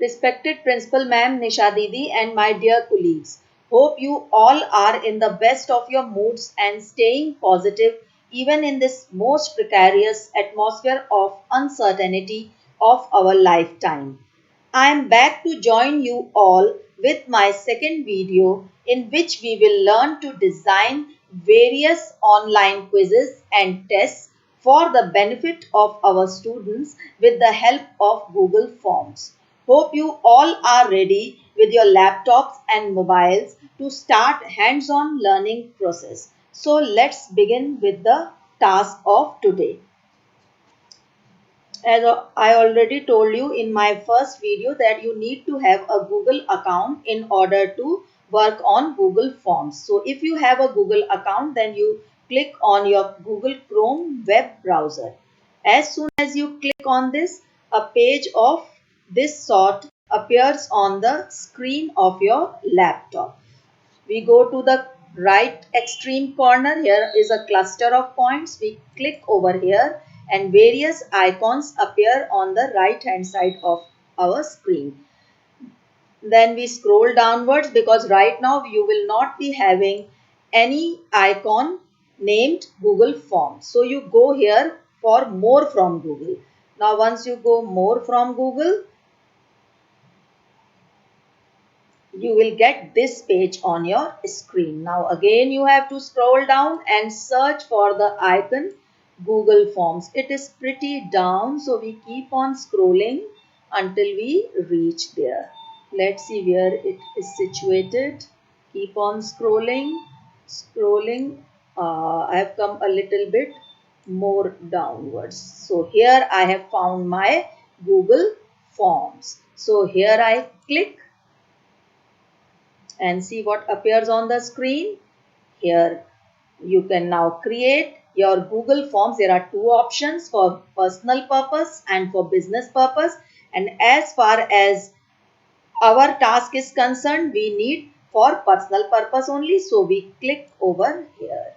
Respected Principal Ma'am Nisha Didi and my dear colleagues, hope you all are in the best of your moods and staying positive even in this most precarious atmosphere of uncertainty of our lifetime. I am back to join you all with my second video in which we will learn to design various online quizzes and tests for the benefit of our students with the help of Google Forms. Hope you all are ready with your laptops and mobiles to start hands-on learning process. So let's begin with the task of today. As I already told you in my first video that you need to have a Google account in order to work on Google Forms. So if you have a Google account, then you click on your Google Chrome web browser. As soon as you click on this, a page of this sort appears on the screen of your laptop. We go to the right extreme corner. Here is a cluster of points. We click over here and various icons appear on the right hand side of our screen. Then we scroll downwards because right now you will not be having any icon named Google Forms. So you go here for more from Google. Now once you go more from Google, you will get this page on your screen. Now again you have to scroll down and search for the icon Google Forms. It is pretty down, so we keep on scrolling until we reach there. Let's see where it is situated. Keep on scrolling. I have come a little bit more downwards. So here I have found my Google Forms. So here I click and see what appears on the screen. Here you can now create your Google Forms. There are two options for personal purpose and for business purpose. And as far as our task is concerned, we need for personal purpose only. So we click over here.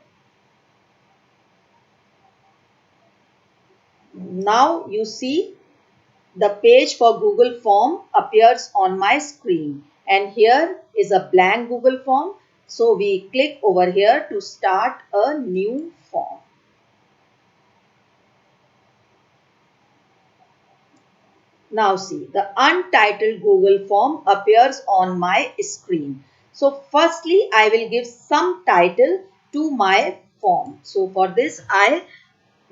Now you see the page for Google Form appears on my screen, and here is a blank Google Form. So we click over here to start a new form. Now see, the untitled Google Form appears on my screen. So firstly, I will give some title to my form. So for this, I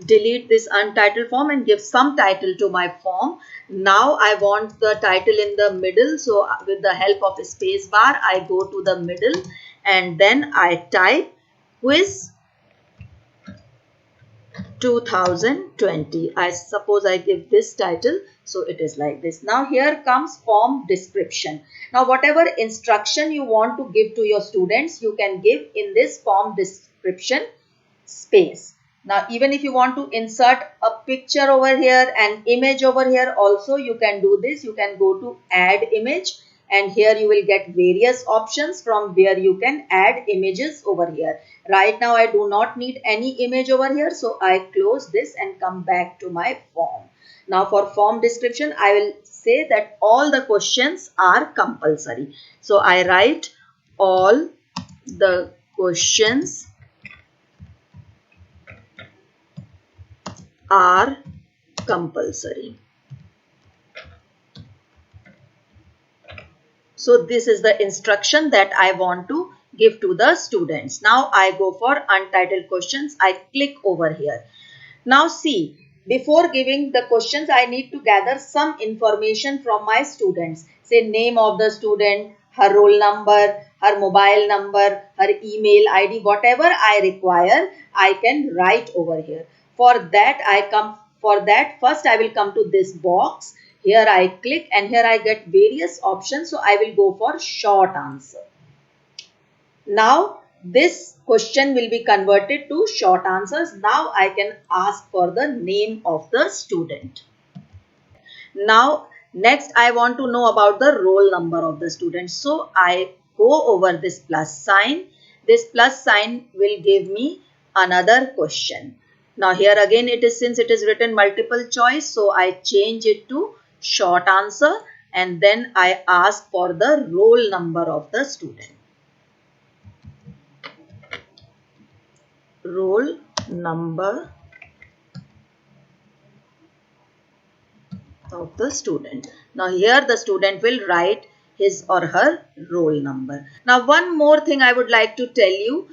delete this untitled form and give some title to my form. Now I want the title in the middle. So with the help of a space bar, I go to the middle and then I type quiz 2020. I suppose I give this title. So it is like this. Now here comes form description. Now whatever instruction you want to give to your students, you can give in this form description space. Now even if you want to insert a picture over here and image over here also, you can do this. You can go to add image and here you will get various options from where you can add images over here. Right now I do not need any image over here, so I close this and come back to my form. Now for form description, I will say that all the questions are compulsory. So I write all the questions are compulsory. So this is the instruction that I want to give to the students. Now I go for untitled questions. I click over here. Now see, before giving the questions, I need to gather some information from my students. Say name of the student, her roll number, her mobile number, her email ID, whatever I require, I can write over here. For that first I will come to this box. Here I click and here I get various options. So I will go for short answer. Now this question will be converted to short answers. Now I can ask for the name of the student. Now next I want to know about the roll number of the student. So I go over this plus sign. This plus sign will give me another question. Now here again since it is written multiple choice, so I change it to short answer and then I ask for the roll number of the student. Roll number of the student. Now here the student will write his or her roll number. Now one more thing I would like to tell you,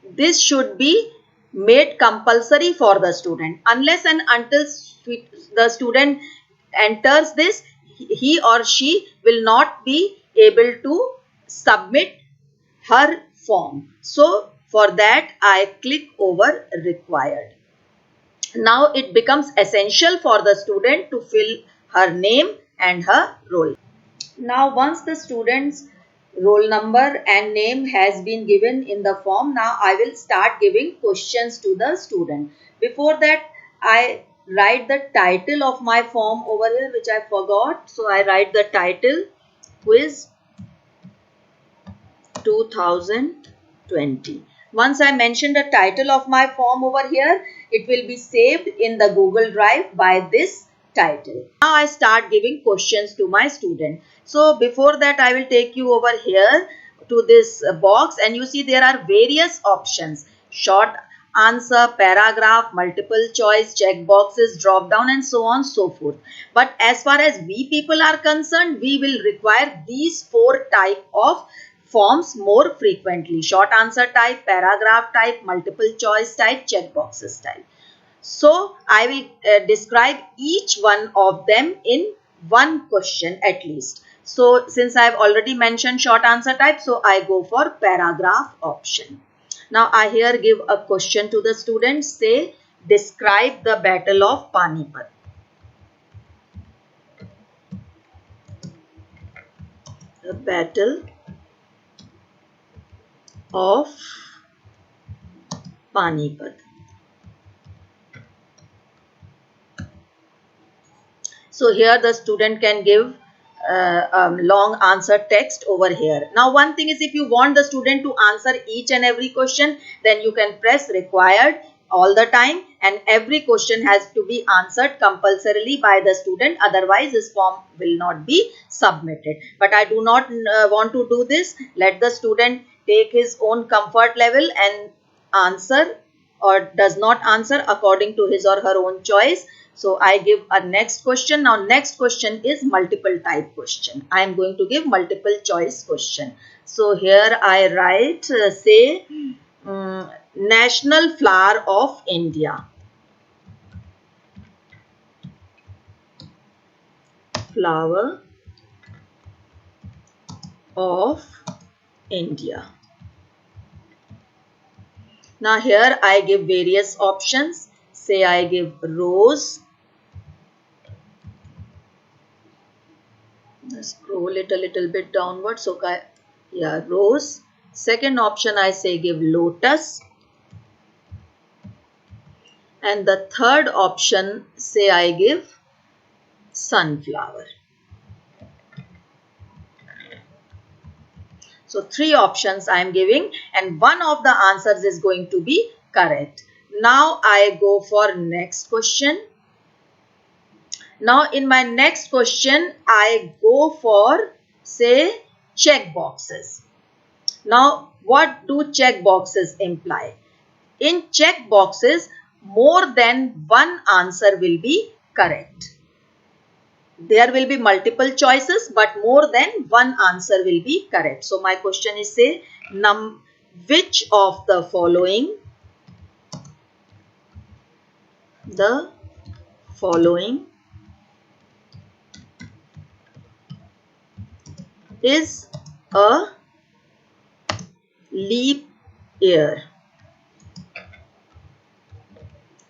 this should be made compulsory for the student. Unless and until the student enters this, he or she will not be able to submit her form. So for that I click over required. Now it becomes essential for the student to fill her name and her roll. Now once the student's roll number and name has been given in the form, now I will start giving questions to the student. Before that, I write the title of my form over here, which I forgot. So I write the title, quiz 2020. Once I mention the title of my form over here, it will be saved in the Google Drive by this title. Now I start giving questions to my student. So before that, I will take you over here to this box, and you see there are various options: short answer, paragraph, multiple choice, check boxes, drop down, and so on so forth. But as far as we people are concerned, we will require these four type of forms more frequently: short answer type, paragraph type, multiple choice type, check boxes type. So I will describe each one of them in one question at least. So since I have already mentioned short answer type, so I go for paragraph option. Now I here give a question to the student. Say, describe the Battle of Panipat. The Battle of Panipat. So here the student can give long answer text over here. Now one thing is, if you want the student to answer each and every question, then you can press required all the time, and every question has to be answered compulsorily by the student, otherwise his form will not be submitted. But I do not want to do this. Let the student take his own comfort level and answer or does not answer according to his or her own choice. So I give a next question. Now next question is multiple type question. I am going to give multiple choice question. So here I write say national flower of India. Flower of India. Now here I give various options. Say I give rose. Scroll it a little bit downward. So yeah, rose. Second option I say give lotus. And the third option say I give sunflower. So three options I am giving, and one of the answers is going to be correct. Now I go for next question. Now in my next question, I go for say check boxes. Now what do check boxes imply? In check boxes, more than one answer will be correct. There will be multiple choices, but more than one answer will be correct. So my question is say, which of the following is a leap year?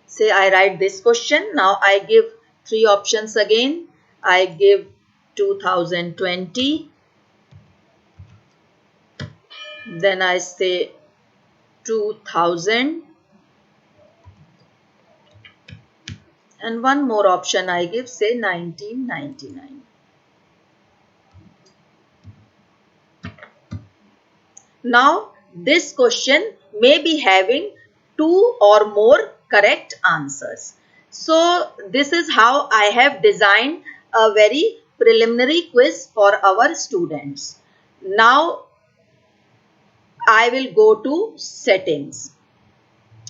Say I write this question. Now I give three options again. I give 2020. Then I say 2000. And one more option I give, say 1999. Now this question may be having two or more correct answers. So this is how I have designed a very preliminary quiz for our students. Now I will go to settings.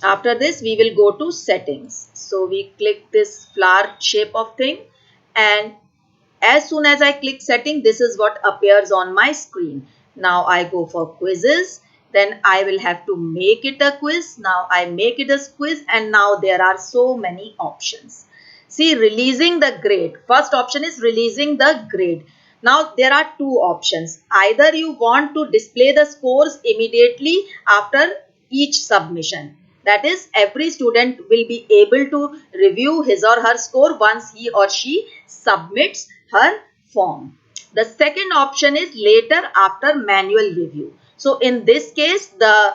After this, we will go to settings. So we click this flower shape of thing, and as soon as I click setting, this is what appears on my screen. Now I go for quizzes. Then I will have to make it a quiz. Now I make it a quiz, and now there are so many options. See, releasing the grade. First option is releasing the grade. Now there are two options. Either you want to display the scores immediately after each submission. That is, every student will be able to review his or her score once he or she submits her form. The second option is later after manual review. So in this case, the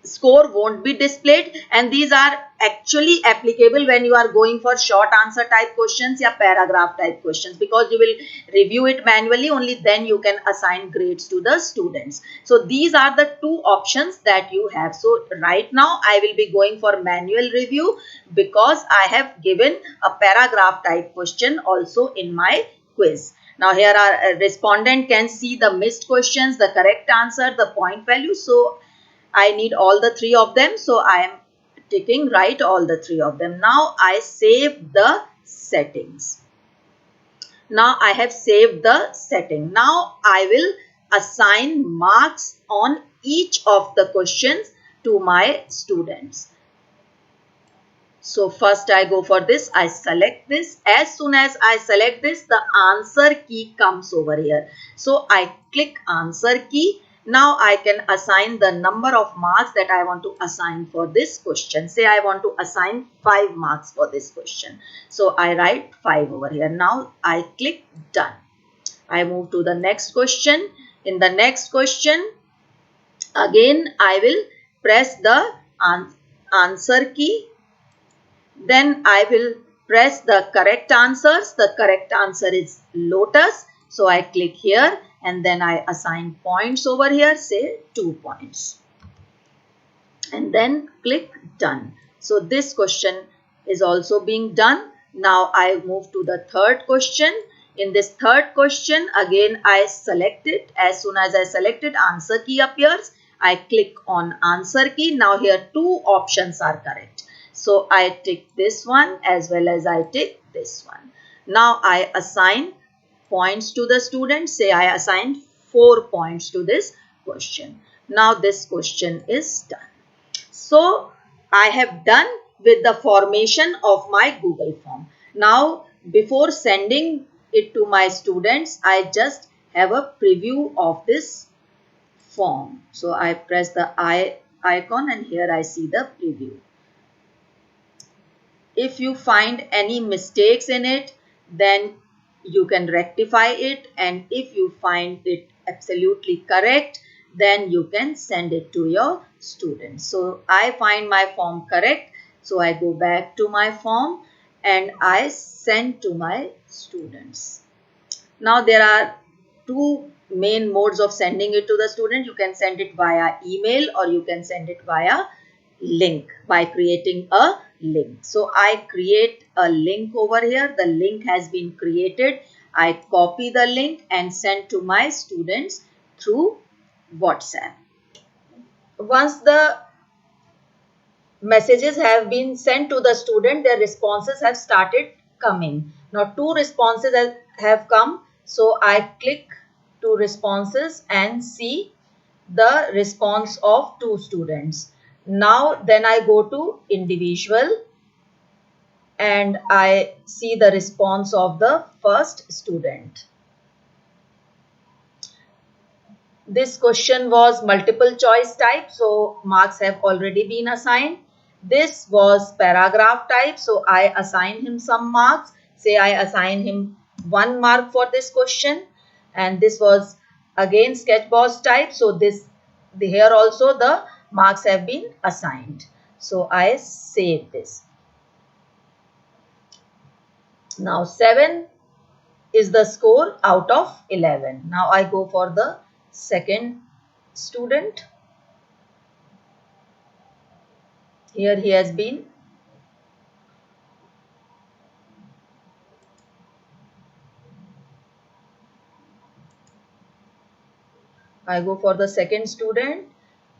score won't be displayed, and these are actually applicable when you are going for short answer type questions or paragraph type questions, because you will review it manually. Only then you can assign grades to the students. So these are the two options that you have. So right now I will be going for manual review because I have given a paragraph type question also in my quiz. Now here our respondent can see the missed questions, the correct answer, the point value. So I need all the three of them. So I am ticking right all the three of them. Now I save the settings. Now I have saved the setting. Now I will assign marks on each of the questions to my students. So first I go for this, I select this. As soon as I select this, the answer key comes over here. So I click answer key. Now I can assign the number of marks that I want to assign for this question. Say I want to assign 5 marks for this question. So I write 5 over here. Now I click done. I move to the next question. In the next question, again I will press the answer key. Then I will press the correct answers. The correct answer is lotus. So I click here and then I assign points over here, say 2 points. And then click done. So this question is also being done. Now I move to the third question. In this third question, again I select it. As soon as I select it, answer key appears. I click on answer key. Now here 2 options are correct. So I tick this one as well as I tick this one. Now I assign points to the student. Say I assign 4 points to this question. Now this question is done. So I have done with the formation of my Google form. Now before sending it to my students, I just have a preview of this form. So I press the icon and here I see the preview. If you find any mistakes in it, then you can rectify it, and if you find it absolutely correct, then you can send it to your students. So I find my form correct, so I go back to my form and I send to my students. Now there are 2 main modes of sending it to the student. You can send it via email or you can send it via link by creating a link. So I create a link over here. The link has been created. I copy the link and send to my students through WhatsApp. Once the messages have been sent to the student, their responses have started coming. Now 2 responses have come. So I click to responses and see the response of 2 students. Now then I go to individual and I see the response of the first student. This question was multiple choice type, so marks have already been assigned. This was paragraph type, so I assign him some marks. Say I assign him 1 mark for this question. And this was again sketchbox type, so here also the marks have been assigned. So I save this. Now 7 is the score out of 11. Now I go for the second student. Here he has been I go for the second student.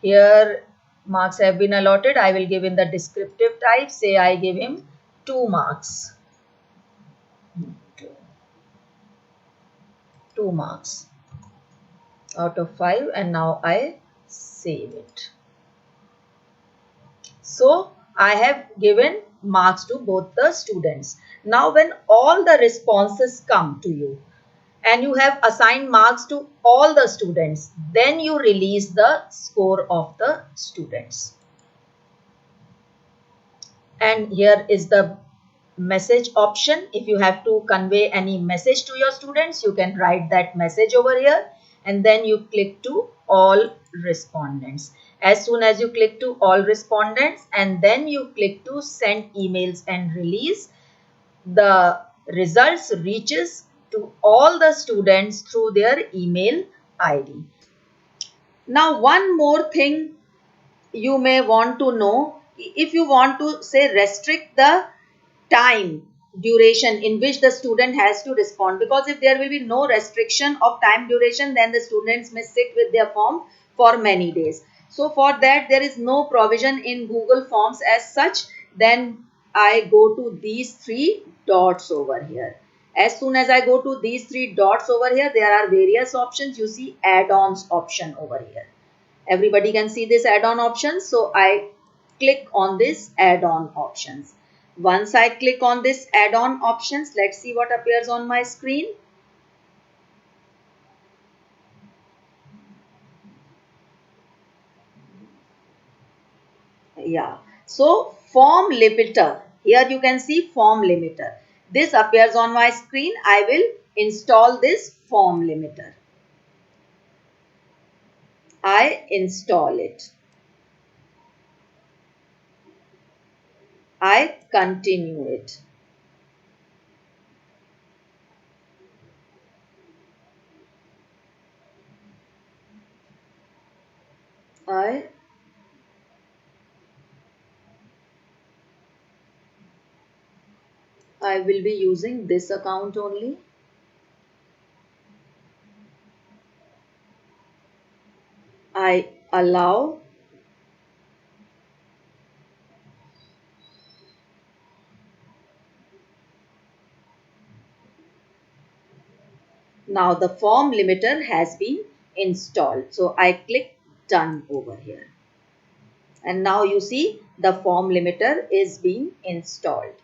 Here marks have been allotted. I will give in the descriptive type. Say I give him 2 marks. 2 marks out of 5, and now I save it. So I have given marks to both the students. Now when all the responses come to you and you have assigned marks to all the students, then you release the score of the students. And here is the message option. If you have to convey any message to your students, you can write that message over here, and then you click to all respondents. As soon as you click to all respondents and then you click to send emails and release, the results reaches to all the students through their email ID. Now one more thing you may want to know, if you want to say restrict the time duration in which the student has to respond, because if there will be no restriction of time duration, then the students may sit with their form for many days. So for that there is no provision in Google Forms as such. Then I go to these 3 dots over here. As soon as I go to these 3 dots over here, there are various options. You see add-ons option over here. Everybody can see this add-on options. So I click on this add-on options. Once I click on this add-on options, let's see what appears on my screen. Yeah. So form limiter. Here you can see form limiter. This appears on my screen. I will install this form limiter. I install it. I continue it. I will be using this account only. I allow. Now the form limiter has been installed. So I click done over here. And now you see the form limiter is being installed.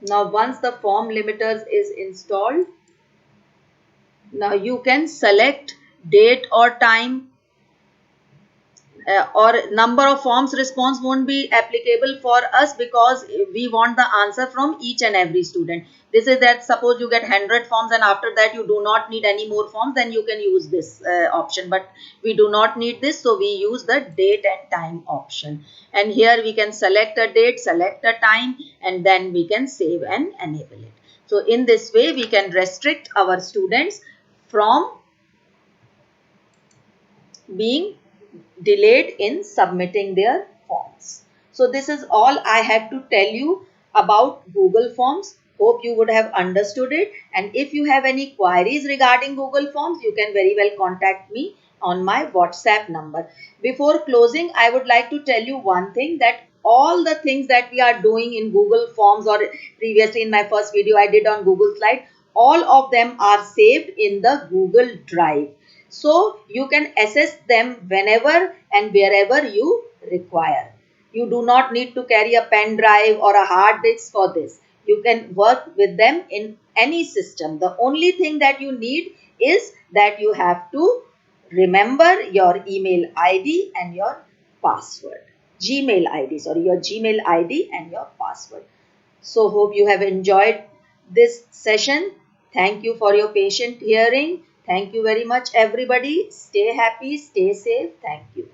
Now once the form limiters is installed, now you can select date or time, or number of forms response won't be applicable for us because we want the answer from each and every student. This is that suppose you get 100 forms and after that you do not need any more forms, then you can use this option, but we do not need this, so we use the date and time option. And here we can select a date, select a time, and then we can save and enable it. So in this way we can restrict our students from being delayed in submitting their forms. So this is all I have to tell you about Google Forms. Hope you would have understood it. And if you have any queries regarding Google Forms, you can very well contact me on my WhatsApp number. Before closing, I would like to tell you one thing, that all the things that we are doing in Google Forms, or previously in my first video I did on Google Slide, all of them are saved in the Google Drive. So you can access them whenever and wherever you require. You do not need to carry a pen drive or a hard disk for this. You can work with them in any system. The only thing that you need is that you have to remember your email ID and your password. Gmail ID, sorry, your Gmail ID and your password. So hope you have enjoyed this session. Thank you for your patient hearing. Thank you very much everybody. Stay happy, stay safe. Thank you.